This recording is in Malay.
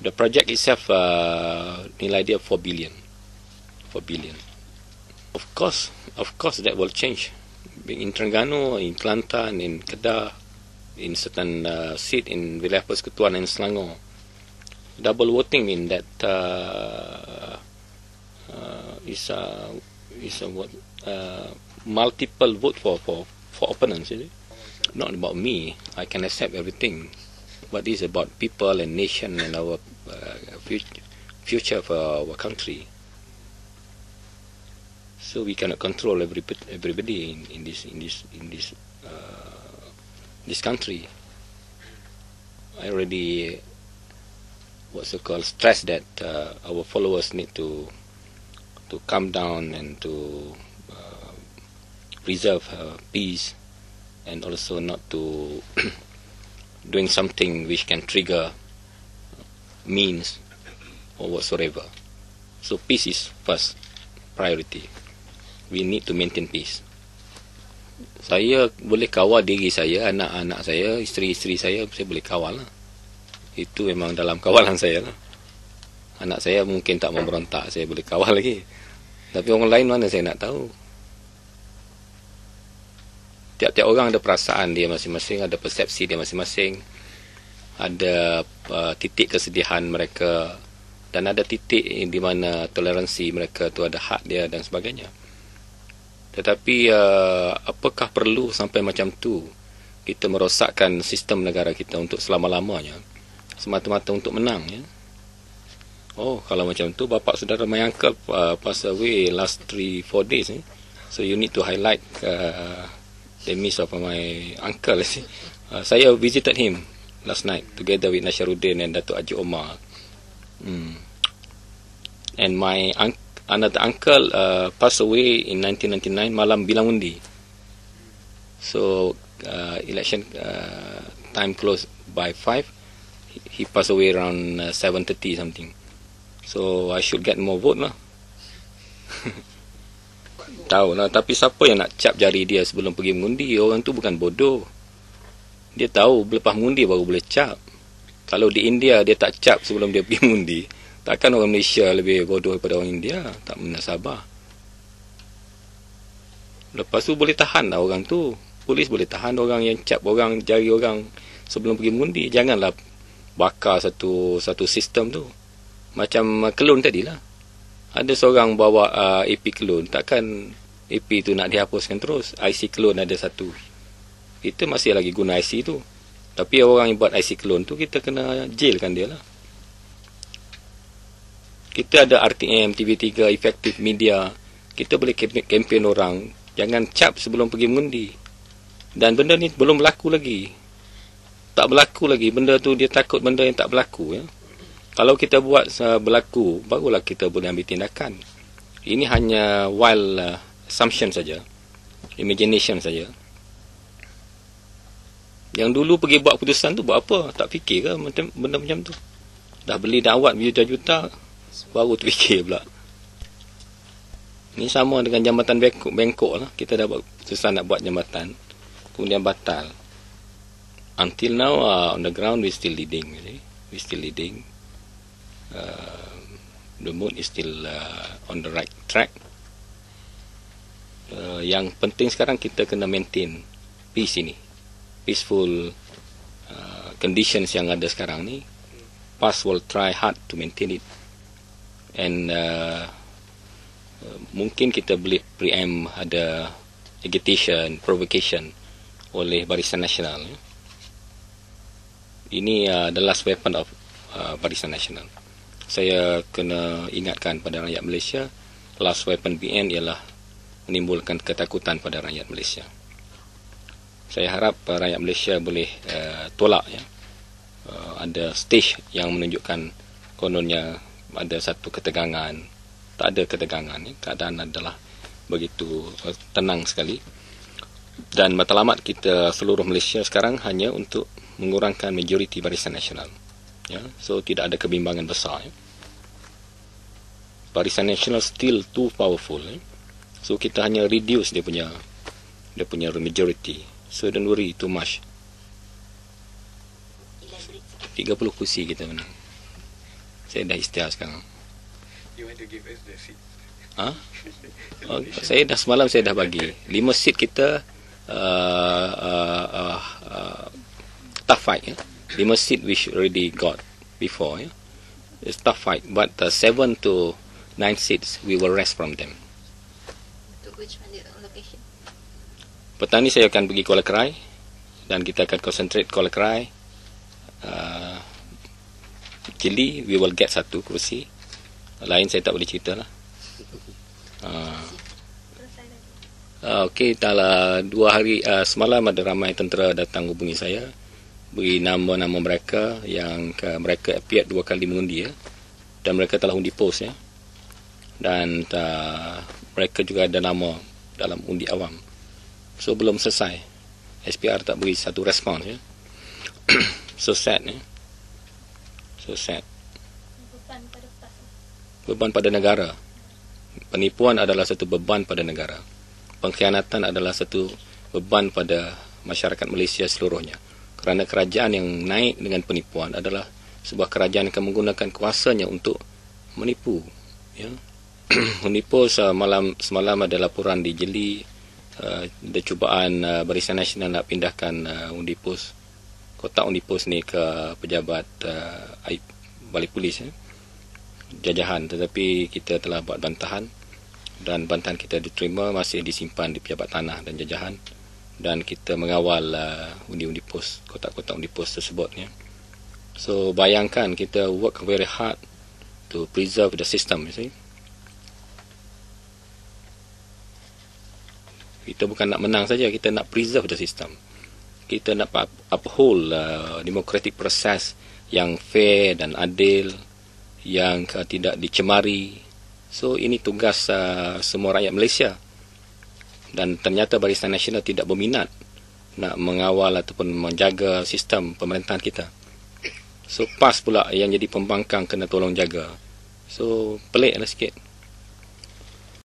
The project itself nilai dia 4 billion. 4 billion. Of course that will change. In Terengganu, in Kelantan, in Kedah, in certain seat in wilayah Persekutuan and Selangor. Double voting mean that is a what multiple vote for opponents. Is it? Not about me. I can accept everything, but it's about people and nation and our future for our country. So we cannot control everybody in this country. I already stress that our followers need to calm down and to preserve peace, and also not to doing something which can trigger means or whatsoever. So peace is first priority. We need to maintain peace. Saya boleh kawal diri saya, anak-anak saya, isteri-isteri saya boleh kawal lah. Itu memang dalam kawalan saya lah. Anak saya mungkin tak memberontak, saya boleh kawal lagi. Tapi orang lain mana saya nak tahu. Tiap-tiap orang ada perasaan dia masing-masing, ada persepsi dia masing-masing, ada titik kesedihan mereka, dan ada titik di mana toleransi mereka tu ada hak dia dan sebagainya. Tetapi apakah perlu sampai macam tu kita merosakkan sistem negara kita untuk selama-lamanya, semata-mata untuk menang, ya? Oh, kalau macam tu, bapa saudara my uncle pass away last 3-4 days, eh? So you need to highlight the miss of my uncle. Saya visited him last night together with Nasharuddin and Datuk Haji Omar. And my another uncle passed away in 1999 malam bilang undi. So election time close by 5. He passed away around 7:30 something. So I should get more vote lah. Tahu lah, tapi siapa yang nak cap jari dia sebelum pergi mengundi? Orang tu bukan bodoh. Dia tahu lepas mengundi baru boleh cap. Kalau di India dia tak cap sebelum dia pergi mengundi, takkan orang Malaysia lebih bodoh daripada orang India? Tak munasabah. Lepas tu boleh tahan lah orang tu. Polis boleh tahan orang yang cap orang, jari orang sebelum pergi mengundi. Janganlah bakar satu sistem tu. Macam kelun tadilah. Ada seorang bawa AP kelun, takkan AP tu nak dihapuskan terus. IC kelun ada satu, kita masih lagi guna IC tu. Tapi orang yang buat IC kelun tu, kita kena jailkan dia lah. Kita ada RTM, TV3, Effective Media. Kita boleh kempen orang, jangan cap sebelum pergi mengundi. Dan benda ni belum berlaku lagi. Tak berlaku lagi. Benda tu dia takut benda yang tak berlaku, ya. Kalau kita buat berlaku, barulah kita boleh ambil tindakan. Ini hanya wild assumption saja, imagination saja. Yang dulu pergi buat keputusan tu buat apa? Tak fikir ke benda macam tu? Dah beli dawat berjuta-juta, baru terfikir pula. Ini sama dengan jambatan Bangkok lah. Kita dah buat keputusan nak buat jambatan, kemudian batal. Until now, on the ground we still leading. We still leading. The mood is still on the right track. Yang penting sekarang kita kena maintain peace ini, peaceful conditions yang ada sekarang ni. PAS will try hard to maintain it, and mungkin kita boleh preempt ada agitation, provocation oleh Barisan Nasional. Ini the last weapon of Barisan Nasional. Saya kena ingatkan pada rakyat Malaysia, last weapon BN ialah menimbulkan ketakutan pada rakyat Malaysia. Saya harap rakyat Malaysia boleh tolak, ya. Ada stage yang menunjukkan kononnya ada satu ketegangan. Tak ada ketegangan, ya. Keadaan adalah begitu tenang sekali. Dan matlamat kita seluruh Malaysia sekarang hanya untuk mengurangkan majoriti Barisan Nasional. Ya, so tidak ada kebimbangan besar, ya. Barisan Nasional still too powerful, ya. So kita hanya reduce dia punya majority. So don't worry too much. 30 kursi kita menang. Saya dah ikhtiar sekarang. You want to give us the seat? Ha? Oh, saya dah semalam saya dah bagi 5 seat kita tough fight, ya. 5 seat which already got before, ya. It's tough fight, but 7 to 9 seats we will rest from them. To which location? Petang ni saya akan pergi Kuala Krai dan kita akan concentrate Kuala Krai. Jeli we will get 1 kursi. Lain saya tak boleh cerita lah. Okey, dalam 2 hari semalam ada ramai tentera datang hubungi saya, beri nama-nama mereka yang mereka appeared 2 kali mengundi, ya. Dan mereka telah undi pos, ya. Dan mereka juga ada nama dalam undi awam. So belum selesai, SPR tak beri satu respons, ya. So sad, ya. So sad. Beban pada negara. Penipuan adalah satu beban pada negara. Pengkhianatan adalah satu beban pada masyarakat Malaysia seluruhnya. Kerana kerajaan yang naik dengan penipuan adalah sebuah kerajaan yang akan menggunakan kuasanya untuk menipu, ya. Menipu. Semalam ada laporan di Jeli, ada cubaan Barisan Nasional nak pindahkan undi pos, kotak undi pos ni ke pejabat balik polis, ya. Jajahan, tetapi kita telah buat bantahan dan bantahan kita diterima, masih disimpan di pejabat tanah dan jajahan, dan kita mengawal undi-undi pos, kotak-kotak undi pos tersebut, ya. So bayangkan kita work very hard to preserve the system, you see. Kita bukan nak menang saja, kita nak preserve the system. Kita nak uphold democratic process yang fair dan adil, yang tidak dicemari. So ini tugas semua rakyat Malaysia. Dan ternyata Barisan Nasional tidak berminat nak mengawal ataupun menjaga sistem pemerintahan kita. So PAS pula yang jadi pembangkang kena tolong jaga. So peliklah sikit.